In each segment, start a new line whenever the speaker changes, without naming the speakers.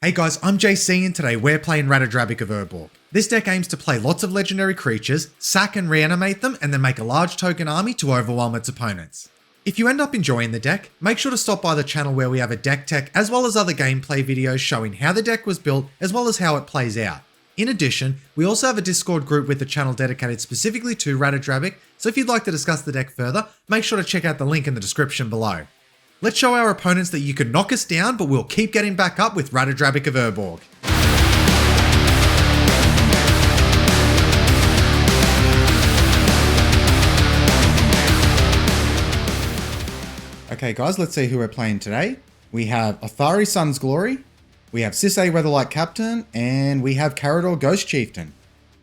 Hey guys, I'm JC and today we're playing Ratadrabik of Urborg. This deck aims to play lots of legendary creatures, sack and reanimate them, and then make a large token army to overwhelm its opponents. If you end up enjoying the deck, make sure to stop by the channel where we have a deck tech as well as other gameplay videos showing how the deck was built as well as how it plays out. In addition, we also have a Discord group with the channel dedicated specifically to Ratadrabik, so if you'd like to discuss the deck further, make sure to check out the link in the description below. Let's show our opponents that you can knock us down, but we'll keep getting back up with Ratadrabik of Urborg. Okay guys, let's see who we're playing today. We have Otharri, Sun's Glory, we have Sisay, Weatherlight Captain, and we have Karador, Ghost Chieftain.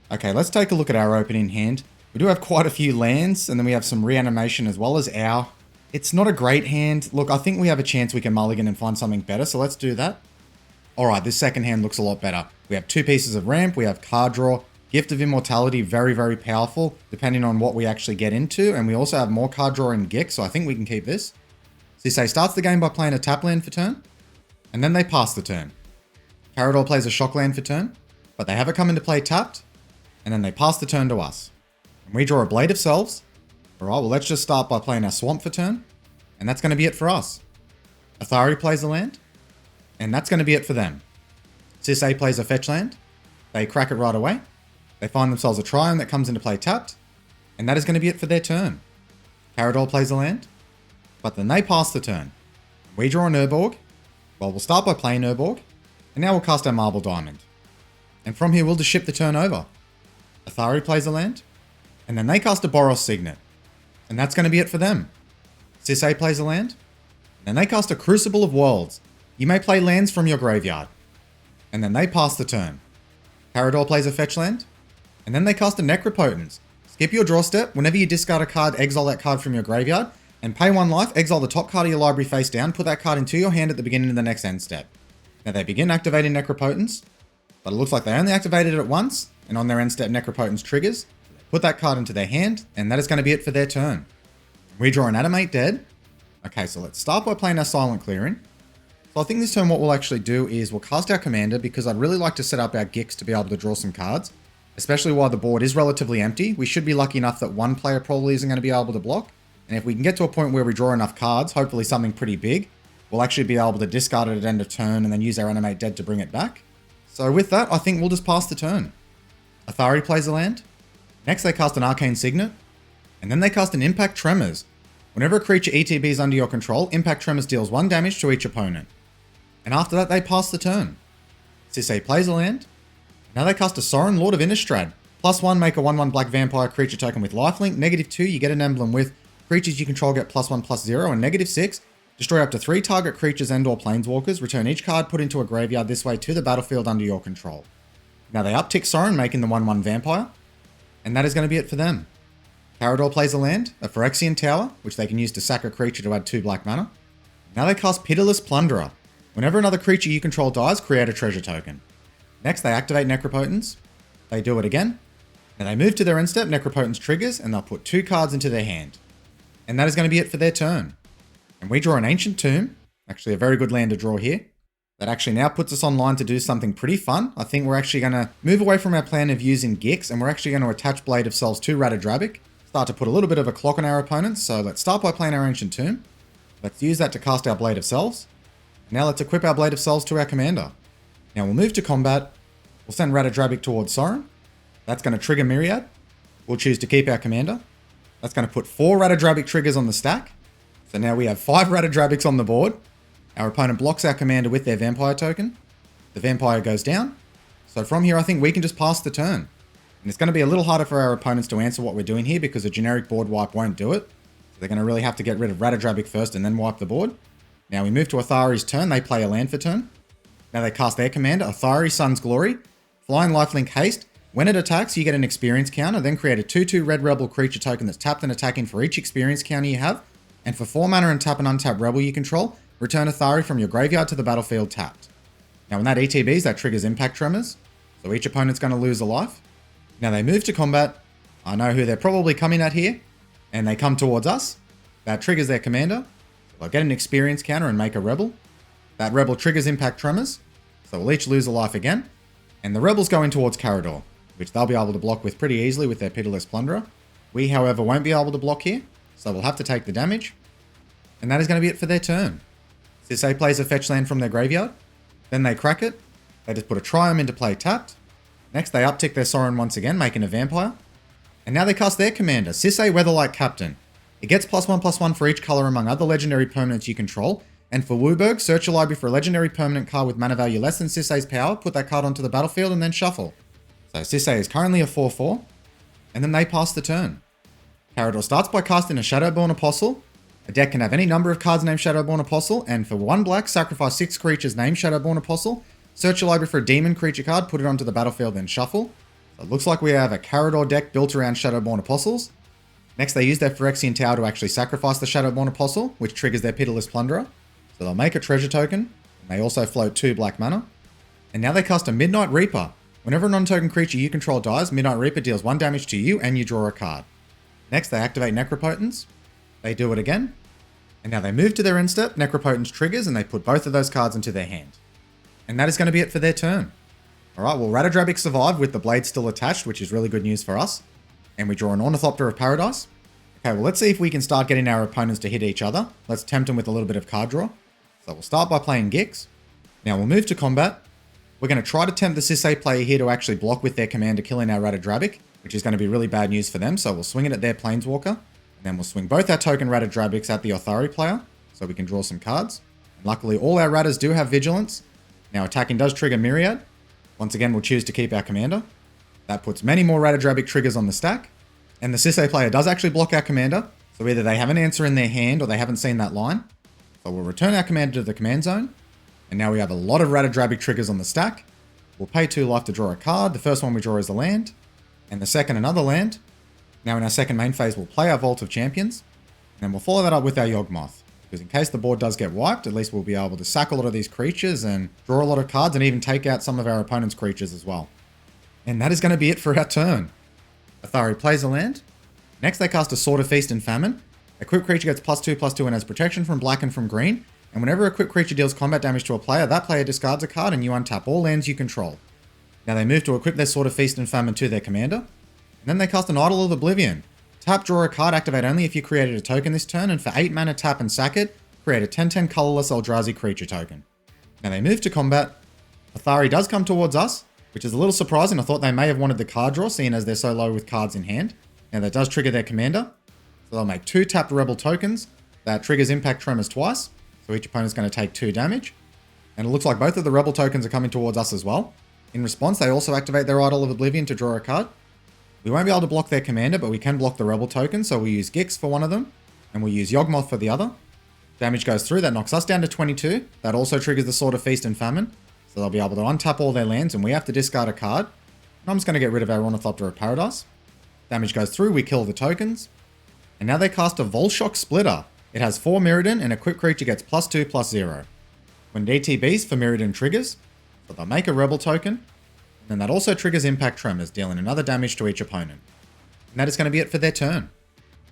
Okay, let's take a look at our opening hand. We do have quite a few lands, and then we have some reanimation as well as our... It's not a great hand. Look, I think we have a chance we can mulligan and find something better, so let's do that. Alright, this second hand looks a lot better. We have two pieces of ramp, we have card draw, Gift of Immortality, very, very powerful, depending on what we actually get into, and we also have more card draw and Gix, so I think we can keep this. Sisay starts the game by playing a tap land for turn, and then they pass the turn. Karador plays a shock land for turn, but they have it come into play tapped, and then they pass the turn to us. And we draw a Blade of Selves. Alright, well let's just start by playing our Swamp for turn, and that's going to be it for us. Otharri plays a land, and that's going to be it for them. Sisay plays a fetch land, they crack it right away, they find themselves a Triumph that comes into play tapped, and that is going to be it for their turn. Karador plays a land, but then they pass the turn. We draw an Urborg, well we'll start by playing Urborg, and now we'll cast our Marble Diamond. And from here we'll just ship the turn over. Otharri plays a land, and then they cast a Boros Signet. And that's going to be it for them. Sisay plays a land, and then they cast a Crucible of Worlds. You may play lands from your graveyard. And then they pass the turn. Karador plays a fetch land, and then they cast a Necropotence. Skip your draw step, whenever you discard a card, exile that card from your graveyard, and pay 1 life, exile the top card of your library face down, put that card into your hand at the beginning of the next end step. Now they begin activating Necropotence, but it looks like they only activated it once, and on their end step Necropotence triggers. Put that card into their hand, and that is going to be it for their turn. We draw an Animate Dead. Okay, so let's start by playing our Silent Clearing. So I think this turn what we'll actually do is we'll cast our Commander because I'd really like to set up our Gix to be able to draw some cards, especially while the board is relatively empty. We should be lucky enough that one player probably isn't going to be able to block, and if we can get to a point where we draw enough cards, hopefully something pretty big, we'll actually be able to discard it at end of turn and then use our Animate Dead to bring it back. So with that, I think we'll just pass the turn. Otharri plays a land. Next they cast an Arcane Signet, and then they cast an Impact Tremors. Whenever a creature ETBs under your control, Impact Tremors deals 1 damage to each opponent. And after that they pass the turn. Sisay plays a land. Now they cast a Sorin, Lord of Innistrad. +1, make a 1/1 black vampire creature token with lifelink. -2, you get an emblem with creatures you control get +1/+0, and -6, destroy up to 3 target creatures and or planeswalkers. Return each card put into a graveyard this way to the battlefield under your control. Now they uptick Sorin, making the 1/1 vampire. And that is going to be it for them. Karador plays a land, a Phyrexian Tower, which they can use to sack a creature to add 2 black mana. Now they cast Pitiless Plunderer. Whenever another creature you control dies, create a treasure token. Next they activate Necropotence. They do it again. Now they move to their end step, Necropotence triggers, and they'll put 2 cards into their hand. And that is going to be it for their turn. And we draw an Ancient Tomb, actually a very good land to draw here. That actually now puts us online to do something pretty fun. I think we're actually going to move away from our plan of using Gix, and we're actually going to attach Blade of Selves to Ratadrabik. Start to put a little bit of a clock on our opponents, so let's start by playing our Ancient Tomb. Let's use that to cast our Blade of Selves. Now let's equip our Blade of Selves to our commander. Now we'll move to combat. We'll send Ratadrabik towards Sorin. That's going to trigger Myriad. We'll choose to keep our commander. That's going to put 4 Ratadrabik triggers on the stack. So now we have 5 Ratadrabiks on the board. Our opponent blocks our commander with their vampire token. The vampire goes down. So from here, I think we can just pass the turn. And it's going to be a little harder for our opponents to answer what we're doing here because a generic board wipe won't do it. So they're going to really have to get rid of Ratadrabik first and then wipe the board. Now we move to Otharri's turn. They play a land for turn. Now they cast their commander, Otharri, Sun's Glory. Flying Lifelink Haste. When it attacks, you get an experience counter. Then create a 2/2 red rebel creature token that's tapped and attacking for each experience counter you have. And for 4 mana and tap an untapped rebel you control, return Otharri from your graveyard to the battlefield tapped. Now when that ETBs, that triggers Impact Tremors, so each opponent's going to lose a life. Now they move to combat. I know who they're probably coming at here, and they come towards us. That triggers their commander. They'll get an experience counter and make a rebel. That rebel triggers Impact Tremors. So we'll each lose a life again. And the rebels go in towards Karador, which they'll be able to block with pretty easily with their Pitiless Plunderer. We, however, won't be able to block here, so we'll have to take the damage. And that is going to be it for their turn. Sisay plays a fetch land from their graveyard. Then they crack it. They just put a Triumph into play tapped. Next, they uptick their Sorin once again, making a Vampire. And now they cast their commander, Sisay Weatherlight Captain. It gets +1/+1 for each color among other legendary permanents you control. And for Urborg, search your library for a legendary permanent card with mana value less than Sisay's power, put that card onto the battlefield, and then shuffle. So Sisay is currently a 4/4. And then they pass the turn. Karador starts by casting a Shadowborn Apostle. A deck can have any number of cards named Shadowborn Apostle, and for 1 black, sacrifice 6 creatures named Shadowborn Apostle. Search your library for a demon creature card, put it onto the battlefield, then shuffle. So it looks like we have a Karador deck built around Shadowborn Apostles. Next, they use their Phyrexian Tower to actually sacrifice the Shadowborn Apostle, which triggers their Pitiless Plunderer. So they'll make a treasure token, and they also float 2 black mana. And now they cast a Midnight Reaper. Whenever a non-token creature you control dies, Midnight Reaper deals 1 damage to you and you draw a card. Next, they activate Necropotence. They do it again. And now they move to their end step, Necropotence triggers, and they put both of those cards into their hand. And that is going to be it for their turn. Alright, well, Ratadrabik survived with the blade still attached, which is really good news for us. And we draw an Ornithopter of Paradise. Okay, well, let's see if we can start getting our opponents to hit each other. Let's tempt them with a little bit of card draw. So we'll start by playing Gix. Now we'll move to combat. We're going to try to tempt the Sisay player here to actually block with their commander, killing our Ratadrabik, which is going to be really bad news for them. So we'll swing it at their Planeswalker. And then we'll swing both our token Ratadrabiks at the Otharri player, so we can draw some cards. And luckily, all our Ratters do have Vigilance. Now attacking does trigger Myriad. Once again, we'll choose to keep our commander. That puts many more Ratadrabik triggers on the stack. And the Sisay player does actually block our commander. So either they have an answer in their hand or they haven't seen that line. So we'll return our commander to the command zone. And now we have a lot of Ratadrabik triggers on the stack. We'll pay 2 life to draw a card. The first one we draw is a land. And the second, another land. Now in our second main phase, we'll play our Vault of Champions. And then we'll follow that up with our Yawgmoth. Because in case the board does get wiped, at least we'll be able to sack a lot of these creatures and draw a lot of cards and even take out some of our opponent's creatures as well. And that is going to be it for our turn. Otharri plays a land. Next they cast a Sword of Feast and Famine. Equipped creature gets +2/+2 and has protection from black and from green. And whenever a equipped creature deals combat damage to a player, that player discards a card and you untap all lands you control. Now they move to equip their Sword of Feast and Famine to their commander. And then they cast an Idol of Oblivion. Tap, draw a card, activate only if you created a token this turn, and for 8 mana tap and sack it, create a 10/10 colorless Eldrazi creature token. Now they move to combat. Otharri does come towards us, which is a little surprising. I thought they may have wanted the card draw, seeing as they're so low with cards in hand. Now that does trigger their commander. So they'll make 2 tapped Rebel tokens. That triggers Impact Tremors twice. So each opponent's going to take 2 damage. And it looks like both of the Rebel tokens are coming towards us as well. In response, they also activate their Idol of Oblivion to draw a card. We won't be able to block their commander, but we can block the Rebel token, so we'll use Gix for one of them, and we'll use Yawgmoth for the other. Damage goes through, that knocks us down to 22. That also triggers the Sword of Feast and Famine, so they'll be able to untap all their lands, and we have to discard a card. And I'm just going to get rid of our Ornithopter of Paradise. Damage goes through, we kill the tokens. And now they cast a Volshock Splitter. It has 4 Mirrodin, and equipped creature gets +2/+0. When DTBs for Mirrodin triggers, so they'll make a Rebel token, and that also triggers Impact Tremors, dealing another damage to each opponent. And that is going to be it for their turn.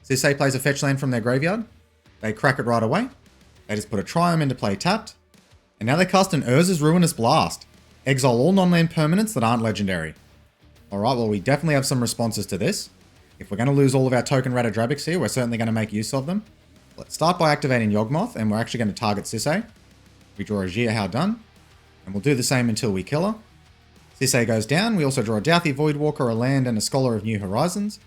Sisay plays a fetch land from their graveyard. They crack it right away. They just put a Triumph into play tapped. And now they cast an Urza's Ruinous Blast. Exile all non-land permanents that aren't legendary. Alright, well we definitely have some responses to this. If we're going to lose all of our token Ratadrabiks here, we're certainly going to make use of them. Let's start by activating Yawgmoth, and we're actually going to target Sisay. We draw a Jia How Done. And we'll do the same until we kill her. Sisay goes down. We also draw a Douthie Voidwalker, a land, and a Scholar of New Horizons.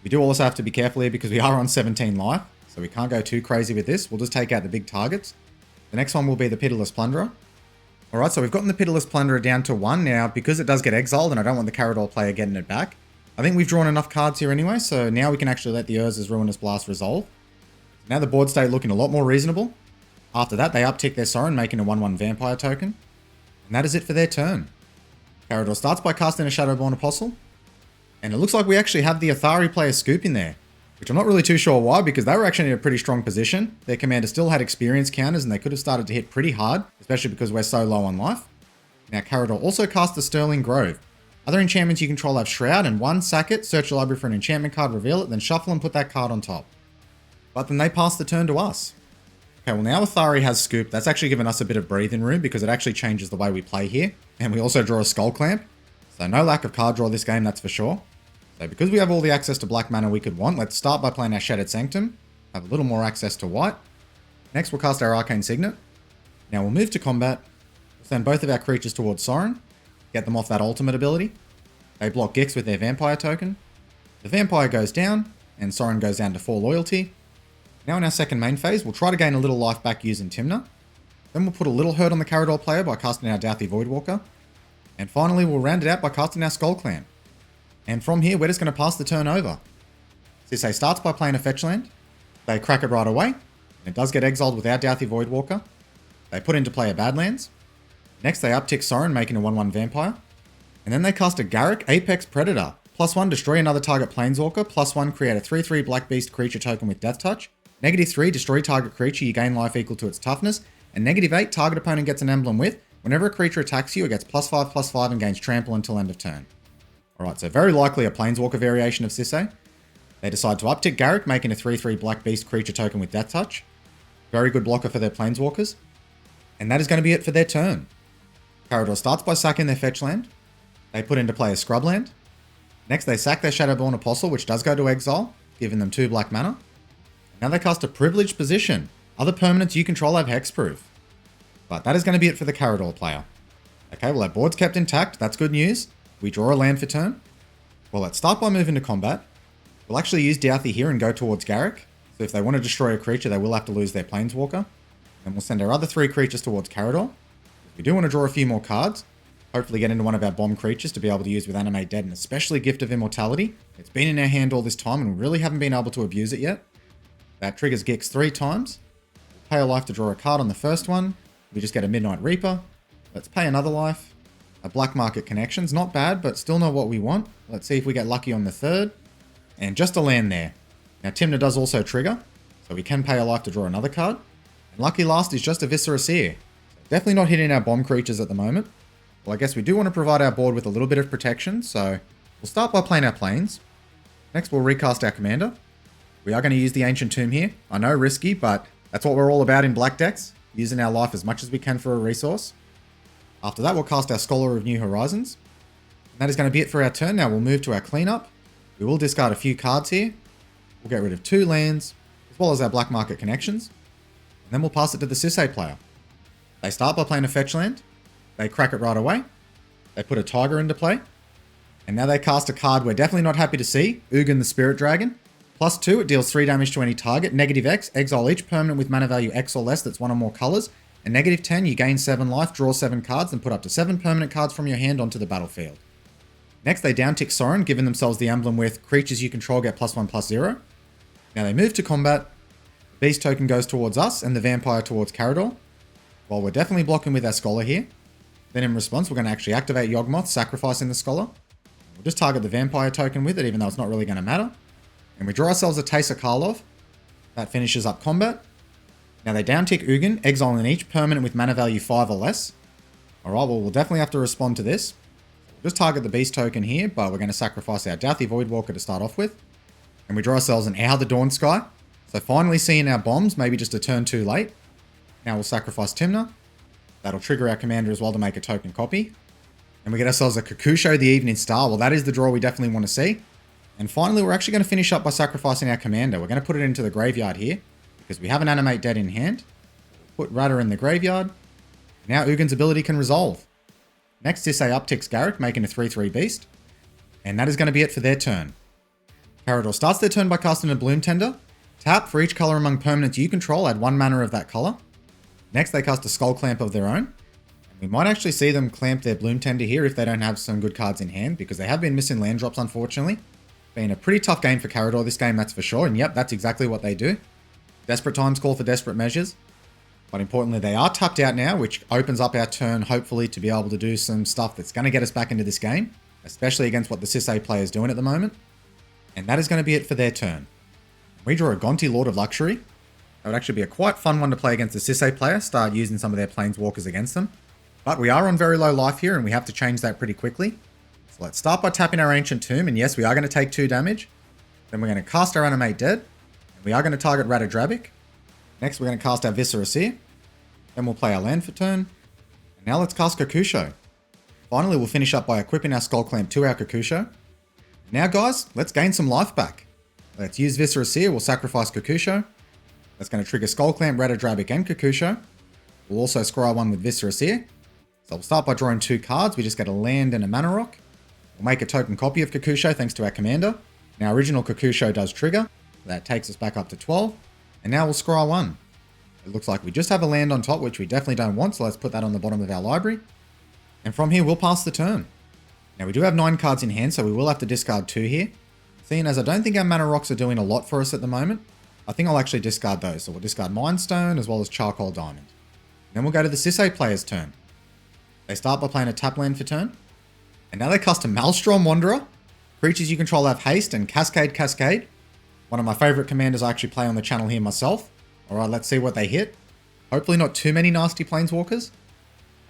We do also have to be careful here because we are on 17 life, so we can't go too crazy with this. We'll just take out the big targets. The next one will be the Pitiless Plunderer. Alright, so we've gotten the Pitiless Plunderer down to 1 now. Because it does get exiled, and I don't want the Karador player getting it back, I think we've drawn enough cards here anyway, so now we can actually let the Urza's Ruinous Blast resolve. Now the board state looking a lot more reasonable. After that, they uptick their Sorin, making a 1/1 Vampire token. And that is it for their turn. Karador starts by casting a Shadowborn Apostle. And it looks like we actually have the Otharri player scooping there, which I'm not really too sure why, because they were actually in a pretty strong position. Their commander still had experience counters, and they could have started to hit pretty hard, especially because we're so low on life. Now Karador also cast the Sterling Grove. Other enchantments you control have Shroud, and 1, sack it, search your library for an enchantment card, reveal it, then shuffle and put that card on top. But then they pass the turn to us. Okay, well now Otharri has Scoop. That's actually given us a bit of breathing room because it actually changes the way we play here. And we also draw a Skull Clamp. So no lack of card draw this game, that's for sure. So because we have all the access to black mana we could want, let's start by playing our Shattered Sanctum. Have a little more access to white. Next we'll cast our Arcane Signet. Now we'll move to combat. We'll send both of our creatures towards Sorin. Get them off that ultimate ability. They block Gix with their Vampire token. The Vampire goes down, and Sorin goes down to 4 loyalty. Now in our second main phase, we'll try to gain a little life back using Tymna. Then we'll put a little hurt on the Karador player by casting our Douthie Voidwalker. And finally, we'll round it out by casting our Skull Clamp. And from here, we're just going to pass the turn over. Sisay starts by playing a fetch land. They crack it right away. And it does get exiled without Douthie Voidwalker. They put into play a Badlands. Next, they uptick Sorin, making a 1/1 Vampire. And then they cast a Garruk Apex Predator. +1, destroy another target Planeswalker. +1, create a 3/3 Black Beast creature token with Death Touch. -3, destroy target creature, you gain life equal to its toughness. And -8, target opponent gets an emblem with. Whenever a creature attacks you, it gets +5/+5 and gains trample until end of turn. Alright, so very likely a Planeswalker variation of Sisay. They decide to uptick Garruk, making a 3/3 Black Beast creature token with Death Touch. Very good blocker for their Planeswalkers. And that is going to be it for their turn. Karador starts by sacking their fetch land. They put into play a Scrubland. Next, they sack their Shadowborn Apostle, which does go to exile, giving them 2 black mana. Now they cast a Privileged Position. Other permanents you control have hexproof. But that is going to be it for the Karador player. Okay, well our board's kept intact. That's good news. We draw a land for turn. Well, let's start by moving to combat. We'll actually use Douthie here and go towards Garruk. So if they want to destroy a creature, they will have to lose their Planeswalker. And we'll send our other 3 creatures towards Karador. We do want to draw a few more cards. Hopefully get into one of our bomb creatures to be able to use with Animate Dead and especially Gift of Immortality. It's been in our hand all this time and we really haven't been able to abuse it yet. That triggers Gix 3 times. We'll pay a life to draw a card on the first one. We just get a Midnight Reaper. Let's pay another life. A Black Market Connections. Not bad, but still not what we want. Let's see if we get lucky on the third. And just a land there. Now Tymna does also trigger, so we can pay a life to draw another card. And lucky last is just a Viscera Seer. Definitely not hitting our bomb creatures at the moment. Well, I guess we do want to provide our board with a little bit of protection, so we'll start by playing our planes. Next, we'll recast our commander. We are going to use the Ancient Tomb here. I know, risky, but that's what we're all about in black decks, using our life as much as we can for a resource. After that, we'll cast our Scholar of New Horizons. And that is going to be it for our turn. Now we'll move to our cleanup. We will discard a few cards here. We'll get rid of 2 lands, as well as our Black Market Connections. And then we'll pass it to the Sisay player. They start by playing a fetch land. They crack it right away. They put a Tiger into play. And now they cast a card we're definitely not happy to see. Ugin the Spirit Dragon. +2, it deals 3 damage to any target. -X, exile each permanent with mana value X or less that's 1 or more colors. And -10, you gain 7 life, draw 7 cards, and put up to 7 permanent cards from your hand onto the battlefield. Next, they downtick Sorin, giving themselves the emblem with creatures you control get +1/+0. Now they move to combat. The Beast token goes towards us, and the Vampire towards Karador. Well, we're definitely blocking with our Scholar here. Then in response, we're going to actually activate Yawgmoth, sacrificing the Scholar. We'll just target the Vampire token with it, even though it's not really going to matter. And we draw ourselves a Teysa Karlov. That finishes up combat. Now they downtick Ugin, exiling each permanent with mana value 5 or less. Alright, well we'll definitely have to respond to this. We'll just target the Beast token here, but we're going to sacrifice our Douthie Voidwalker to start off with. And we draw ourselves an Owl the Dawn Sky. So finally seeing our bombs, maybe just a turn too late. Now we'll sacrifice Tymna. That'll trigger our commander as well to make a token copy. And we get ourselves a Kakusho the Evening Star. Well, that is the draw we definitely want to see. And finally, we're actually going to finish up by sacrificing our commander. We're going to put it into the graveyard here, because we have an Animate Dead in hand. Put Rata in the graveyard. Now Ugin's ability can resolve. Next, Sisay upticks Garruk, making a 3/3 beast. And that is going to be it for their turn. Karador starts their turn by casting a Bloom Tender. Tap, for each color among permanents you control, add 1 mana of that color. Next, they cast a Skull Clamp of their own. We might actually see them clamp their Bloom Tender here if they don't have some good cards in hand, because they have been missing land drops, unfortunately. Been a pretty tough game for Karador this game, that's for sure. And yep, that's exactly what they do. Desperate times call for desperate measures. But importantly, they are tapped out now, which opens up our turn, hopefully, to be able to do some stuff that's going to get us back into this game, especially against what the Sisay player is doing at the moment. And that is going to be it for their turn. We draw a Gonti, Lord of Luxury. That would actually be a quite fun one to play against the Sisay player, start using some of their Planeswalkers against them. But we are on very low life here, and we have to change that pretty quickly. So let's start by tapping our Ancient Tomb, and yes, we are going to take 2 damage. Then we're going to cast our Animate Dead, and we are going to target Ratadrabik. Next, we're going to cast our Viscera Seer. Then we'll play our land for turn. And now let's cast Kokusho. Finally, we'll finish up by equipping our Skull Clamp to our Kokusho. Now, guys, let's gain some life back. Let's use Viscera Seer. We'll sacrifice Kokusho. That's going to trigger Skull Clamp, Ratadrabik, and Kokusho. We'll also scry one with Viscera Seer. So we'll start by drawing 2 cards. We just get a land and a mana rock. We'll make a token copy of Kokusho thanks to our commander. Now, original Kokusho does trigger. That takes us back up to 12. And now we'll scry one. It looks like we just have a land on top, which we definitely don't want. So let's put that on the bottom of our library. And from here, we'll pass the turn. Now, we do have 9 cards in hand, so we will have to discard 2 here. Seeing as I don't think our mana rocks are doing a lot for us at the moment, I think I'll actually discard those. So we'll discard Mind Stone as well as Charcoal Diamond. Then we'll go to the Sisay player's turn. They start by playing a tap land for turn. And now they cast a Maelstrom Wanderer. Creatures you control have haste and Cascade. One of my favorite commanders I actually play on the channel here myself. Alright, let's see what they hit. Hopefully not too many nasty Planeswalkers.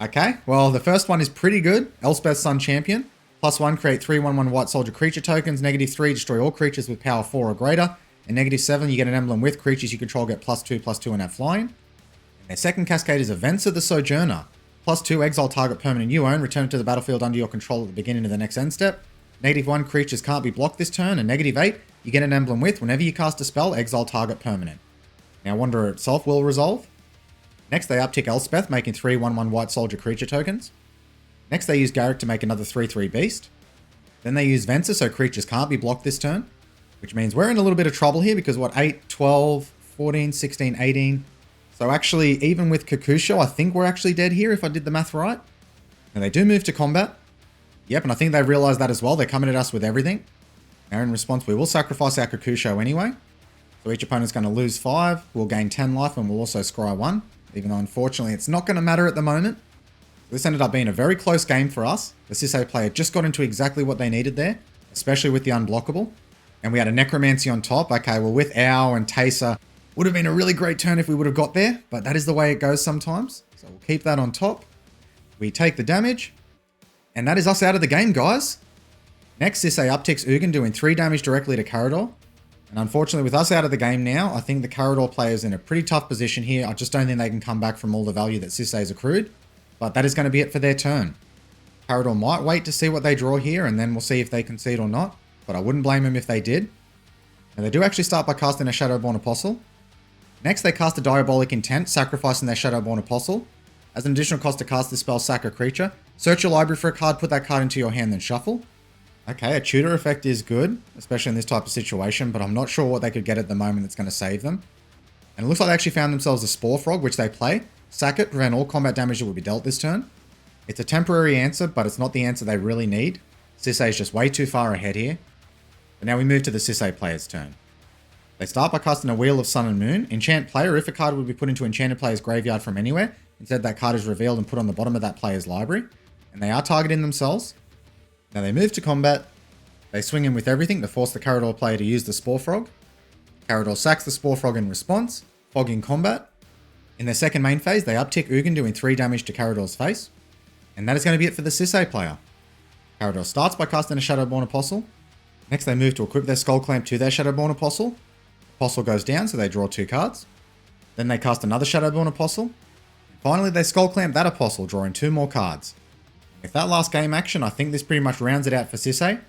Okay, well the first one is pretty good. Elspeth's Sun Champion. +1, create 3/1/1 White Soldier creature tokens. -3, destroy all creatures with power 4 or greater. And -7, you get an emblem with creatures you control get +2/+2 and have flying. And their second cascade is Events of the Sojourner. +2, exile target permanent you own, return it to the battlefield under your control at the beginning of the next end step. -1, creatures can't be blocked this turn. And -8, you get an emblem with, whenever you cast a spell, exile target permanent. Now Wanderer itself will resolve. Next they uptick Elspeth, making 3/1/1 White Soldier creature tokens. Next they use Garruk to make another 3/3 beast. Then they use Venser so creatures can't be blocked this turn. Which means we're in a little bit of trouble here because 8, 12, 14, 16, 18. So actually, even with Kokusho, I think we're actually dead here if I did the math right. Now they do move to combat. Yep, and I think they realized that as well. They're coming at us with everything. Now in response, we will sacrifice our Kokusho anyway. So each opponent's going to lose 5. We'll gain 10 life and we'll also scry 1. Even though unfortunately it's not going to matter at the moment. This ended up being a very close game for us. The Sisay player just got into exactly what they needed there. Especially with the unblockable. And we had a Necromancy on top. Okay, well with Owl and Taser, would have been a really great turn if we would have got there. But that is the way it goes sometimes. So we'll keep that on top. We take the damage. And that is us out of the game, guys. Next, Sisay upticks Ugin, doing 3 damage directly to Karador. And unfortunately, with us out of the game now, I think the Karador player is in a pretty tough position here. I just don't think they can come back from all the value that Sisay's accrued. But that is going to be it for their turn. Karador might wait to see what they draw here, and then we'll see if they concede or not. But I wouldn't blame them if they did. And they do actually start by casting a Shadowborn Apostle. Next, they cast a Diabolic Intent, sacrificing their Shadowborn Apostle. As an additional cost to cast this spell, sack a creature. Search your library for a card, put that card into your hand, then shuffle. Okay, a tutor effect is good, especially in this type of situation, but I'm not sure what they could get at the moment that's going to save them. And it looks like they actually found themselves a Spore Frog, which they play. Sack it, prevent all combat damage that would be dealt this turn. It's a temporary answer, but it's not the answer they really need. Sisay is just way too far ahead here. But now we move to the Sisay player's turn. They start by casting a Wheel of Sun and Moon. Enchant player, if a card would be put into enchanted player's graveyard from anywhere, instead that card is revealed and put on the bottom of that player's library. And they are targeting themselves. Now they move to combat. They swing in with everything to force the Karador player to use the Spore Frog. Karador sacks the Spore Frog in response, Fog in combat. In their second main phase, they uptick Ugin, doing 3 damage to Karador's face. And that is going to be it for the Sisay player. Karador starts by casting a Shadowborn Apostle. Next they move to equip their Skull Clamp to their Shadowborn Apostle. Apostle goes down, so they draw 2 cards. Then they cast another Shadowborn Apostle. Finally, they Skull Clamp that Apostle, drawing 2 more cards. With that last game action, I think this pretty much rounds it out for Sisay.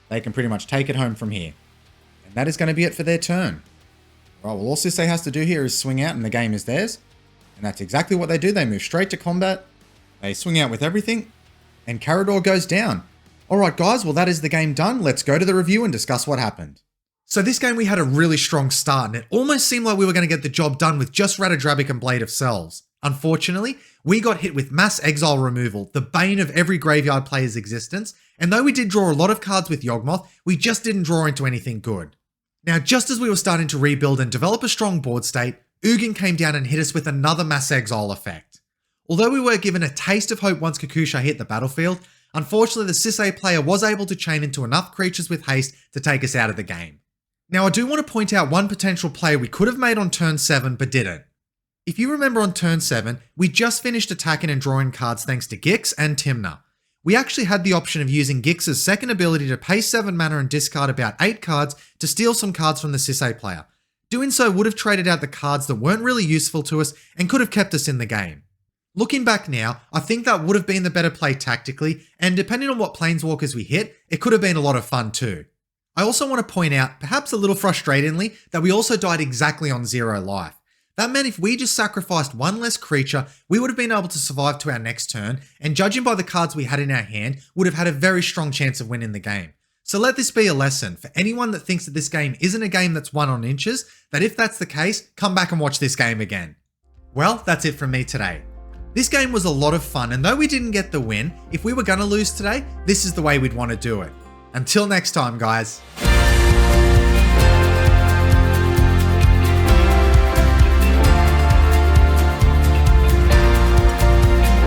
They can pretty much take it home from here. And that is going to be it for their turn. Right, well all Sisay has to do here is swing out and the game is theirs. And that's exactly what they do. They move straight to combat. They swing out with everything. And Karador goes down. Alright guys, well that is the game done. Let's go to the review and discuss what happened. So this game we had a really strong start and it almost seemed like we were going to get the job done with just Ratadrabik and Blade of Cells. Unfortunately, we got hit with mass exile removal, the bane of every graveyard player's existence, and though we did draw a lot of cards with Yawgmoth, we just didn't draw into anything good. Now just as we were starting to rebuild and develop a strong board state, Ugin came down and hit us with another mass exile effect. Although we were given a taste of hope once Kokusho hit the battlefield, unfortunately the Sisay player was able to chain into enough creatures with haste to take us out of the game. Now I do want to point out one potential play we could have made on turn 7 but didn't. If you remember on turn 7, we just finished attacking and drawing cards thanks to Gix and Tymna. We actually had the option of using Gix's second ability to pay 7 mana and discard about 8 cards to steal some cards from the Sisay player.
Doing so would have traded out the cards that weren't really useful to us and could have kept us in the game. Looking back now, I think that would have been the better play tactically, and depending on what planeswalkers we hit, it could have been a lot of fun too. I also want to point out, perhaps a little frustratingly, that we also died exactly on 0 life. That meant if we just sacrificed one less creature, we would have been able to survive to our next turn, and judging by the cards we had in our hand, would have had a very strong chance of winning the game. So let this be a lesson for anyone that thinks that this game isn't a game that's won on inches, that if that's the case, come back and watch this game again. Well, that's it from me today. This game was a lot of fun, and though we didn't get the win, if we were going to lose today, this is the way we'd want to do it. Until next time, guys.